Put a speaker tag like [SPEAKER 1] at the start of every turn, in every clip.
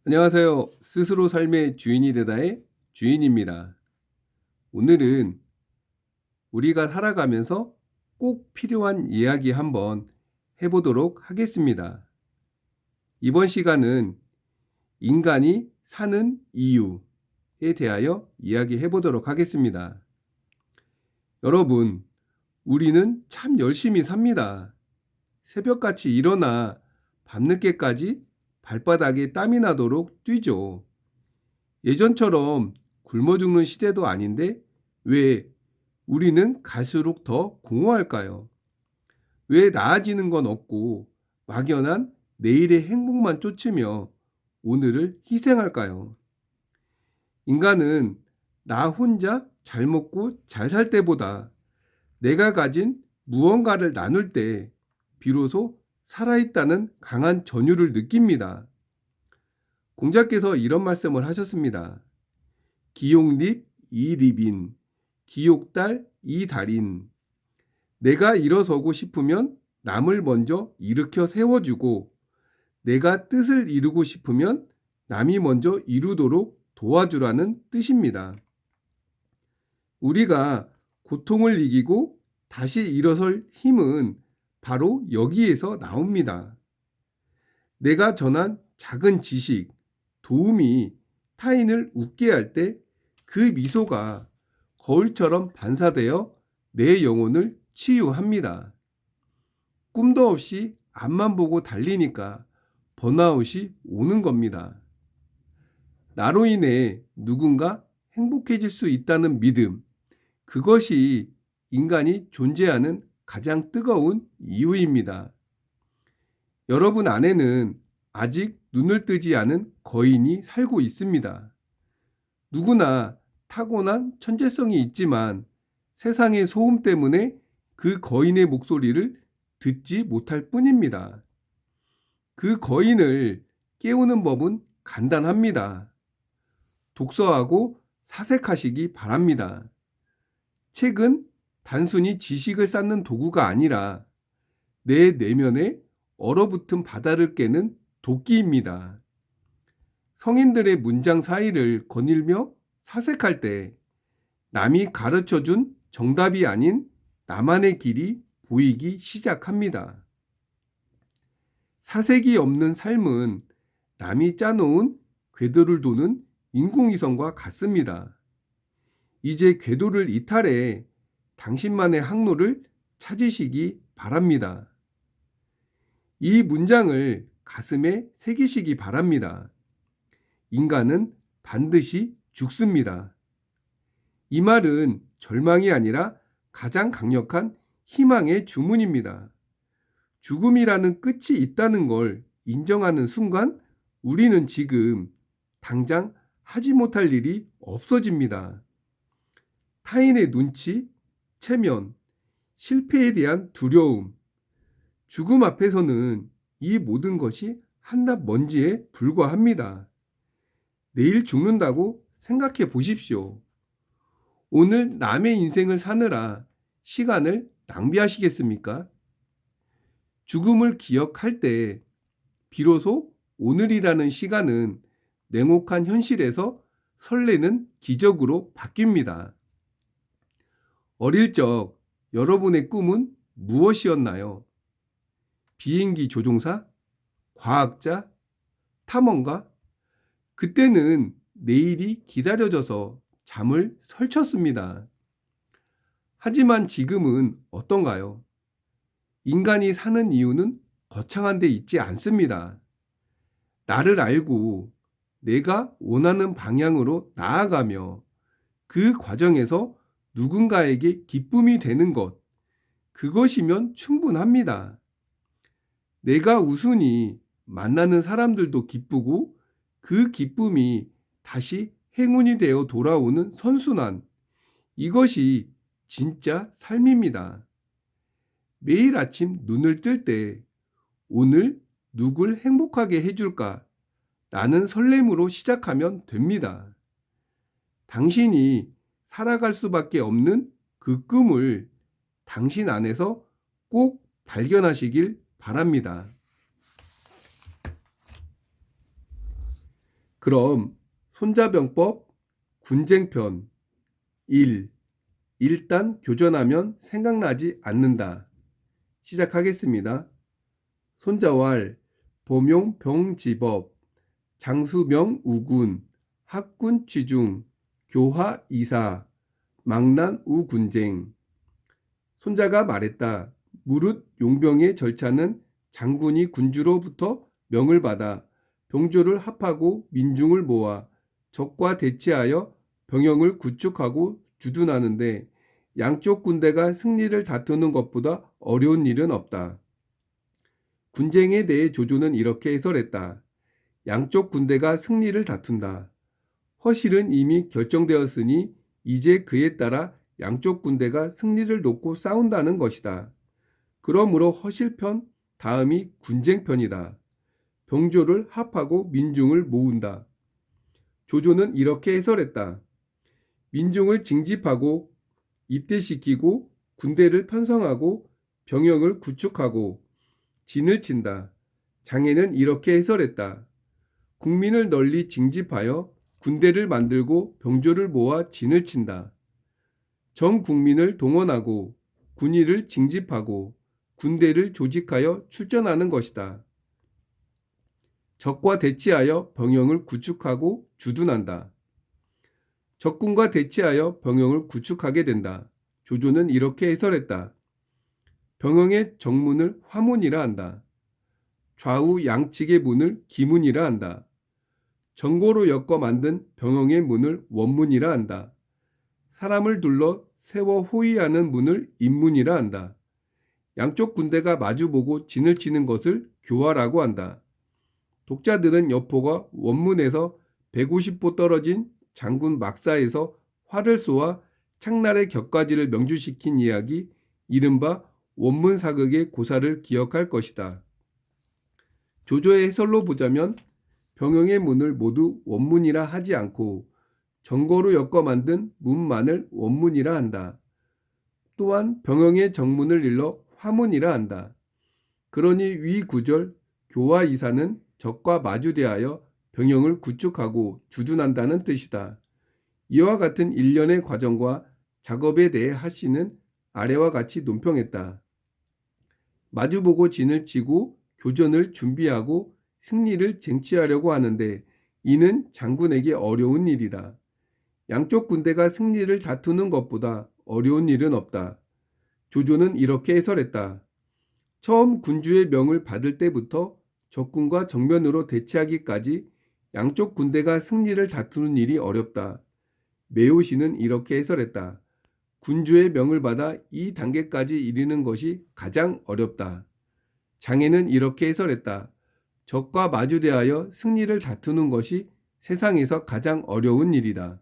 [SPEAKER 1] 안녕하세요. 스스로 삶의 주인이 되다의 주인입니다. 오늘은 우리가 살아가면서 꼭 필요한 이야기 한번 해보도록 하겠습니다. 이번 시간은 인간이 사는 이유에 대하여 이야기해 보도록 하겠습니다. 여러분, 우리는 참 열심히 삽니다. 새벽같이 일어나 밤늦게까지 발바닥에 땀이 나도록 뛰죠. 예전처럼 굶어 죽는 시대도 아닌데 왜 우리는 갈수록 더 공허할까요? 왜 나아지는 건 없고 막연한 내일의 행복만 쫓으며 오늘을 희생할까요? 인간은 나 혼자 잘 먹고 잘 살 때보다 내가 가진 무언가를 나눌 때 비로소 살아있다는 강한 전율을 느낍니다. 공자께서 이런 말씀을 하셨습니다. 기용립 이립인, 기욕달 이달인. 내가 일어서고 싶으면 남을 먼저 일으켜 세워주고, 내가 뜻을 이루고 싶으면 남이 먼저 이루도록 도와주라는 뜻입니다. 우리가 고통을 이기고 다시 일어설 힘은 바로 여기에서 나옵니다. 내가 전한 작은 지식, 도움이 타인을 웃게 할 때 그 미소가 거울처럼 반사되어 내 영혼을 치유합니다. 꿈도 없이 앞만 보고 달리니까 번아웃이 오는 겁니다. 나로 인해 누군가 행복해질 수 있다는 믿음, 그것이 인간이 존재하는 가장 뜨거운 이유입니다. 여러분 안에는 아직 눈을 뜨지 않은 거인이 살고 있습니다. 누구나 타고난 천재성이 있지만 세상의 소음 때문에 그 거인의 목소리를 듣지 못할 뿐입니다. 그 거인을 깨우는 법은 간단합니다. 독서하고 사색하시기 바랍니다. 책은 단순히 지식을 쌓는 도구가 아니라 내 내면에 얼어붙은 바다를 깨는 도끼입니다. 성인들의 문장 사이를 거닐며 사색할 때 남이 가르쳐준 정답이 아닌 나만의 길이 보이기 시작합니다. 사색이 없는 삶은 남이 짜놓은 궤도를 도는 인공위성과 같습니다. 이제 궤도를 이탈해 당신만의 항로를 찾으시기 바랍니다. 이 문장을 가슴에 새기시기 바랍니다. 인간은 반드시 죽습니다. 이 말은 절망이 아니라 가장 강력한 희망의 주문입니다. 죽음이라는 끝이 있다는 걸 인정하는 순간 우리는 지금 당장 하지 못할 일이 없어집니다. 타인의 눈치, 체면, 실패에 대한 두려움, 죽음 앞에서는 이 모든 것이 한낱 먼지에 불과합니다. 내일 죽는다고 생각해 보십시오. 오늘 남의 인생을 사느라 시간을 낭비하시겠습니까? 죽음을 기억할 때 비로소 오늘이라는 시간은 냉혹한 현실에서 설레는 기적으로 바뀝니다. 어릴 적 여러분의 꿈은 무엇이었나요? 비행기 조종사? 과학자? 탐험가? 그때는 내일이 기다려져서 잠을 설쳤습니다. 하지만 지금은 어떤가요? 인간이 사는 이유는 거창한 데 있지 않습니다. 나를 알고 내가 원하는 방향으로 나아가며 그 과정에서 누군가에게 기쁨이 되는 것, 그것이면 충분합니다. 내가 웃으니 만나는 사람들도 기쁘고 그 기쁨이 다시 행운이 되어 돌아오는 선순환, 이것이 진짜 삶입니다. 매일 아침 눈을 뜰 때 오늘 누굴 행복하게 해줄까? 라는 설렘으로 시작하면 됩니다. 당신이 살아갈 수밖에 없는 그 꿈을 당신 안에서 꼭 발견하시길 바랍니다. 그럼 손자병법 군쟁편 1. 일단 교전하면 생각나지 않는다. 시작하겠습니다. 손자왈, 보명 병지법, 장수명 우군, 학군 취중, 교화 이사, 망난 우군쟁. 손자가 말했다. 무릇 용병의 절차는 장군이 군주로부터 명을 받아 병조를 합하고 민중을 모아 적과 대치하여 병영을 구축하고 주둔하는데 양쪽 군대가 승리를 다투는 것보다 어려운 일은 없다. 군쟁에 대해 조조는 이렇게 해설했다. 양쪽 군대가 승리를 다툰다. 허실은 이미 결정되었으니 이제 그에 따라 양쪽 군대가 승리를 놓고 싸운다는 것이다. 그러므로 허실편 다음이 군쟁편이다. 병조를 합하고 민중을 모은다. 조조는 이렇게 해설했다. 민중을 징집하고 입대시키고 군대를 편성하고 병영을 구축하고 진을 친다. 장애는 이렇게 해설했다. 국민을 널리 징집하여 군대를 만들고 병조를 모아 진을 친다. 전 국민을 동원하고 군의를 징집하고 군대를 조직하여 출전하는 것이다. 적과 대치하여 병영을 구축하고 주둔한다. 적군과 대치하여 병영을 구축하게 된다. 조조는 이렇게 해설했다. 병영의 정문을 화문이라 한다. 좌우 양측의 문을 기문이라 한다. 전고로 엮어 만든 병영의 문을 원문이라 한다. 사람을 둘러 세워 호위하는 문을 인문이라 한다. 양쪽 군대가 마주보고 진을 치는 것을 교화라고 한다. 독자들은 여포가 원문에서 150보 떨어진 장군 막사에서 활을 쏘아 창날의 격가지를 명주시킨 이야기, 이른바 원문사극의 고사를 기억할 것이다. 조조의 해설로 보자면 병영의 문을 모두 원문이라 하지 않고 전거로 엮어 만든 문만을 원문이라 한다. 또한 병영의 정문을 일러 화문이라 한다. 그러니 위 구절 교화 이사는 적과 마주대하여 병영을 구축하고 주둔한다는 뜻이다. 이와 같은 일련의 과정과 작업에 대해 하씨는 아래와 같이 논평했다. 마주보고 진을 치고 교전을 준비하고 승리를 쟁취하려고 하는데 이는 장군에게 어려운 일이다. 양쪽 군대가 승리를 다투는 것보다 어려운 일은 없다. 조조는 이렇게 해설했다. 처음 군주의 명을 받을 때부터 적군과 정면으로 대치하기까지 양쪽 군대가 승리를 다투는 일이 어렵다. 매우시는 이렇게 해설했다. 군주의 명을 받아 이 단계까지 이르는 것이 가장 어렵다. 장애는 이렇게 해설했다. 적과 마주대하여 승리를 다투는 것이 세상에서 가장 어려운 일이다.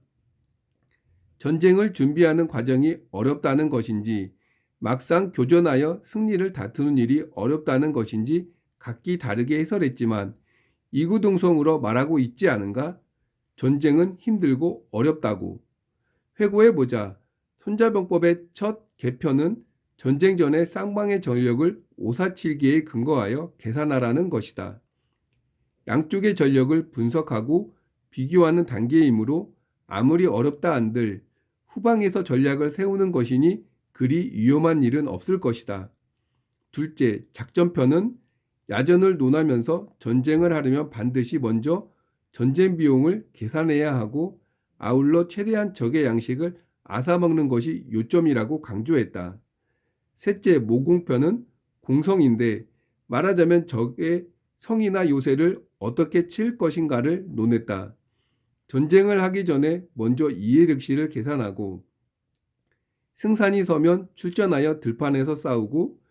[SPEAKER 1] 전쟁을 준비하는 과정이 어렵다는 것인지 막상 교전하여 승리를 다투는 일이 어렵다는 것인지 각기 다르게 해설했지만 이구동성으로 말하고 있지 않은가? 전쟁은 힘들고 어렵다고. 회고해보자. 손자병법의 첫 개편은 전쟁 전에 쌍방의 전력을 오사칠기에 근거하여 계산하라는 것이다. 양쪽의 전력을 분석하고 비교하는 단계이므로 아무리 어렵다 한들 후방에서 전략을 세우는 것이니 그리 위험한 일은 없을 것이다. 둘째, 작전편은 야전을 논하면서 전쟁을 하려면 반드시 먼저 전쟁 비용을 계산해야 하고 아울러 최대한 적의 양식을 앗아먹는 것이 요점이라고 강조했다. 셋째, 모공편은 공성인데 말하자면 적의 성이나 요새를 어떻게 칠 것인가를 논했다. 전쟁을 하기 전에 먼저 이해력시를 계산하고 승산이 서면 출전하여 들판에서 싸우고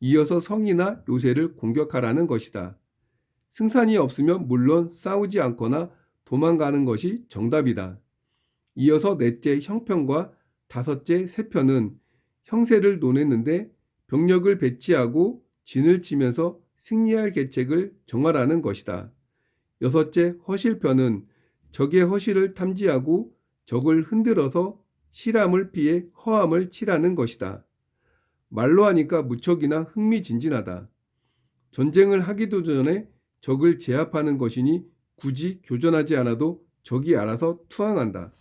[SPEAKER 1] 이어서 성이나 요새를 공격하라는 것이다. 승산이 없으면 물론 싸우지 않거나 도망가는 것이 정답이다. 이어서 넷째 형편과 다섯째 세편은 형세를 논했는데 병력을 배치하고 진을 치면서 승리할 계책을 정하라는 것이다. 여섯째 허실편은 적의 허실을 탐지하고 적을 흔들어서 실함을 피해 허함을 치라는 것이다. 말로 하니까 무척이나 흥미진진하다. 전쟁을 하기도 전에 적을 제압하는 것이니 굳이 교전하지 않아도 적이 알아서 투항한다.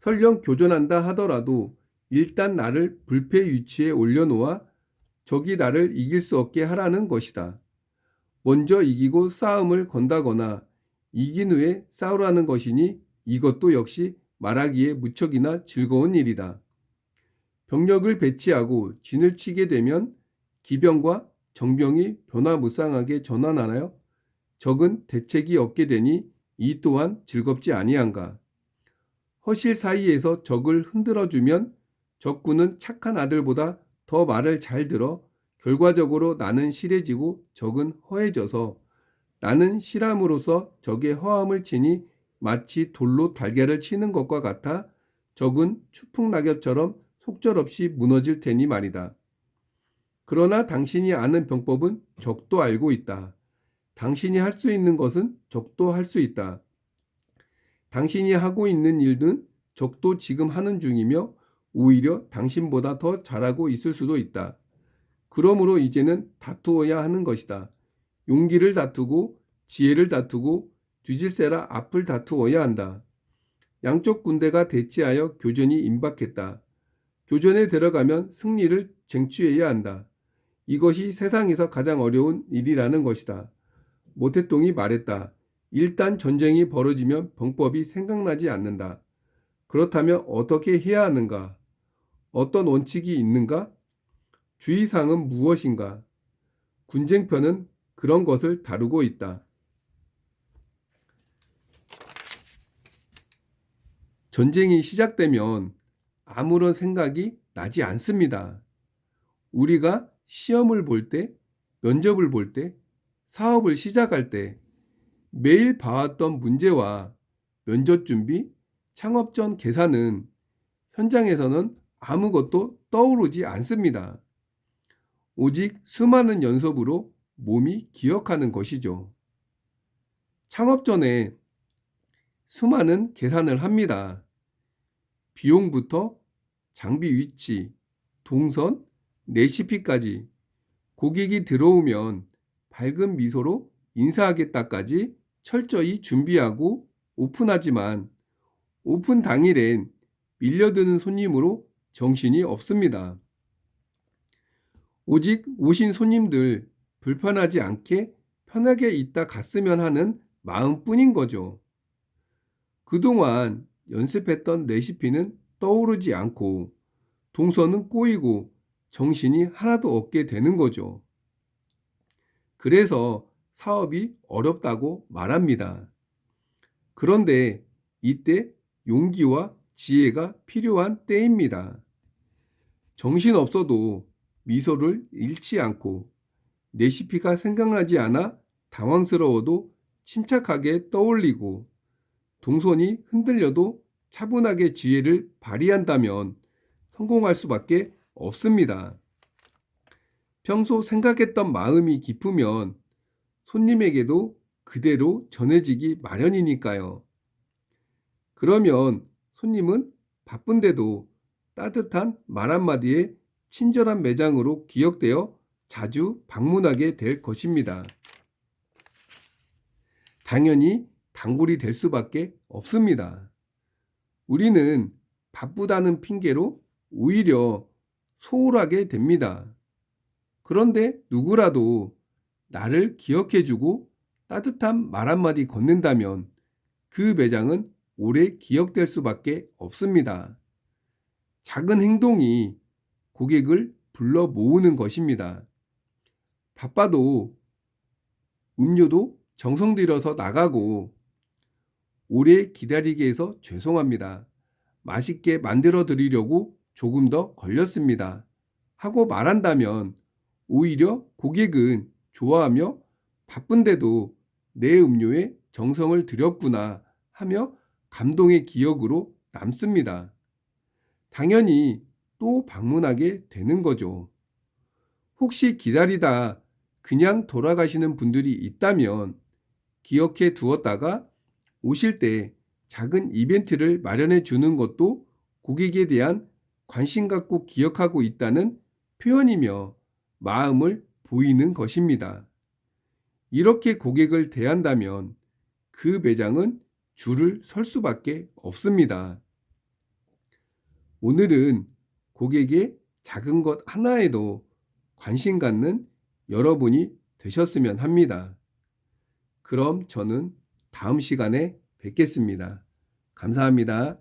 [SPEAKER 1] 설령 교전한다 하더라도 일단 나를 불패 위치에 올려놓아 적이 나를 이길 수 없게 하라는 것이다. 먼저 이기고 싸움을 건다거나 이긴 후에 싸우라는 것이니 이것도 역시 말하기에 무척이나 즐거운 일이다. 병력을 배치하고 진을 치게 되면 기병과 정병이 변화무쌍하게 전환하여 적은 대책이 없게 되니 이 또한 즐겁지 아니한가. 허실 사이에서 적을 흔들어주면 적군은 착한 아들보다 더 말을 잘 들어 결과적으로 나는 실해지고 적은 허해져서 나는 실함으로써 적의 허함을 치니 마치 돌로 달걀을 치는 것과 같아 적은 추풍낙엽처럼 속절없이 무너질 테니 말이다. 그러나 당신이 아는 병법은 적도 알고 있다. 당신이 할 수 있는 것은 적도 할 수 있다. 당신이 하고 있는 일은 적도 지금 하는 중이며 오히려 당신보다 더 잘하고 있을 수도 있다. 그러므로 이제는 다투어야 하는 것이다. 용기를 다투고 지혜를 다투고 뒤질세라 앞을 다투어야 한다. 양쪽 군대가 대치하여 교전이 임박했다. 교전에 들어가면 승리를 쟁취해야 한다. 이것이 세상에서 가장 어려운 일이라는 것이다. 모태똥이 말했다. 일단 전쟁이 벌어지면 병법이 생각나지 않는다. 그렇다면 어떻게 해야 하는가? 어떤 원칙이 있는가? 주의사항은 무엇인가? 군쟁편은 그런 것을 다루고 있다. 전쟁이 시작되면 아무런 생각이 나지 않습니다. 우리가 시험을 볼 때, 면접을 볼 때, 사업을 시작할 때 매일 봐왔던 문제와 면접 준비, 창업 전 계산은 현장에서는 아무것도 떠오르지 않습니다. 오직 수많은 연습으로 몸이 기억하는 것이죠. 창업 전에 수많은 계산을 합니다. 비용부터 장비 위치, 동선, 레시피까지 고객이 들어오면 밝은 미소로 인사하겠다까지 철저히 준비하고 오픈하지만 오픈 당일엔 밀려드는 손님으로 정신이 없습니다. 오직 오신 손님들 불편하지 않게 편하게 있다 갔으면 하는 마음뿐인 거죠. 그동안 연습했던 레시피는 떠오르지 않고 동선은 꼬이고 정신이 하나도 없게 되는 거죠. 그래서 사업이 어렵다고 말합니다. 그런데 이때 용기와 지혜가 필요한 때입니다. 정신없어도 미소를 잃지 않고 레시피가 생각나지 않아 당황스러워도 침착하게 떠올리고 동선이 흔들려도 차분하게 지혜를 발휘한다면 성공할 수밖에 없습니다. 평소 생각했던 마음이 깊으면 손님에게도 그대로 전해지기 마련이니까요. 그러면 손님은 바쁜데도 따뜻한 말 한마디에 친절한 매장으로 기억되어 자주 방문하게 될 것입니다. 당연히 단골이 될 수밖에 없습니다. 우리는 바쁘다는 핑계로 오히려 소홀하게 됩니다. 그런데 누구라도 나를 기억해주고 따뜻한 말 한마디 건넨다면 그 매장은 오래 기억될 수밖에 없습니다. 작은 행동이 고객을 불러 모으는 것입니다. 바빠도 음료도 정성 들여서 나가고 오래 기다리게 해서 죄송합니다. 맛있게 만들어 드리려고 조금 더 걸렸습니다. 하고 말한다면 오히려 고객은 좋아하며 바쁜데도 내 음료에 정성을 들였구나 하며 감동의 기억으로 남습니다. 당연히 또 방문하게 되는 거죠. 혹시 기다리다 그냥 돌아가시는 분들이 있다면 기억해 두었다가 오실 때 작은 이벤트를 마련해 주는 것도 고객에 대한 관심 갖고 기억하고 있다는 표현이며 마음을 보이는 것입니다. 이렇게 고객을 대한다면 그 매장은 줄을 설 수밖에 없습니다. 오늘은 고객의 작은 것 하나에도 관심 갖는 여러분이 되셨으면 합니다. 그럼 저는 다음 시간에 뵙겠습니다. 감사합니다.